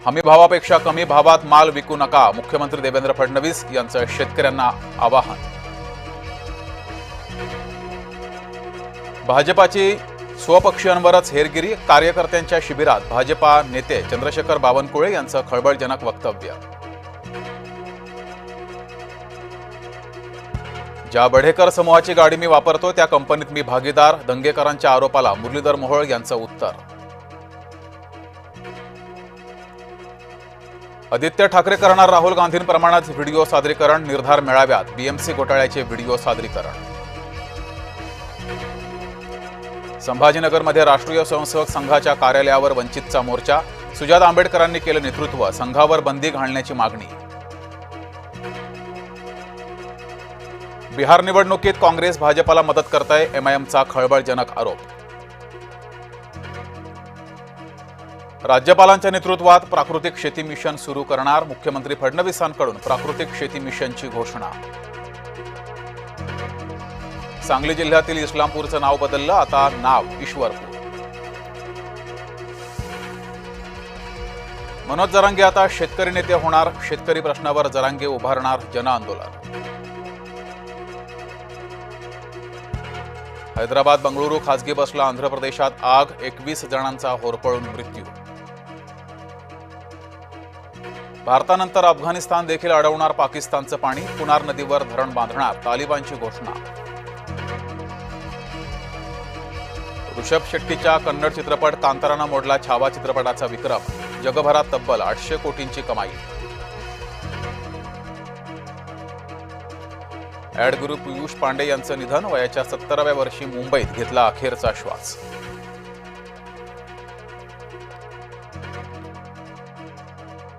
हमीभावापेक्षा कमी भावात माल विकू नका, मुख्यमंत्री देवेंद्र फडणवीस यांचं शेतकऱ्यांना आवाहन. भाजपाची स्वपक्षीयांवरच हेरगिरी, कार्यकर्त्यांच्या शिबिरात भाजपा नेते चंद्रशेखर बावनकुळे यांचं खळबळजनक वक्तव्य. ज्या बढेकर समूहाची गाडी मी वापरतो त्या कंपनीत मी भागीदार, दंगेकरांच्या आरोपाला मुरलीधर मोहोळ यांचं उत्तर. आदित्य ठाकरे करणार राहुल गांधींप्रमाणेच व्हिडिओ सादरीकरण, निर्धार मेळाव्यात बीएमसी घोटाळ्याचे व्हिडिओ सादरीकरण. संभाजीनगरमध्ये राष्ट्रीय स्वयंसेवक संघाच्या कार्यालयावर वंचितचा मोर्चा, सुजात आंबेडकरांनी केलं नेतृत्व, संघावर बंदी घालण्याची मागणी. बिहार निवडणुकीत काँग्रेस भाजपाला मदत करताय, एमआयएमचा खळबळजनक आरोप. राज्यपालांच्या नेतृत्वात प्राकृतिक शेती मिशन सुरू करणार, मुख्यमंत्री फडणवीसांकडून प्राकृतिक शेती मिशनची घोषणा. सांगली जिल्ह्यातील इस्लामपूरचं नाव बदललं, आता नाव ईश्वरपूर. मनोज जरांगे आता शेतकरी नेते होणार, शेतकरी प्रश्नावर जरांगे उभारणार जनआंदोलन. हैदराबाद बंगळुरू खासगी बसला आंध्र प्रदेशात आग, 21 जणांचा होरपळून मृत्यू. भारतानंतर अफगाणिस्तान देखील अडवणार पाकिस्तानचं पाणी, पुनार नदीवर धरण बांधणार, तालिबानची घोषणा. ऋषभ शेट्टीच्या कन्नड चित्रपट कांतारानं मोडला छावा चित्रपटाचा विक्रम, जगभरात तब्बल 800 कोटींची कमाई. ॲड गुरु पियुष पांडे यांचं निधन, वयाच्या 70व्या वर्षी मुंबईत घेतला अखेरचा श्वास.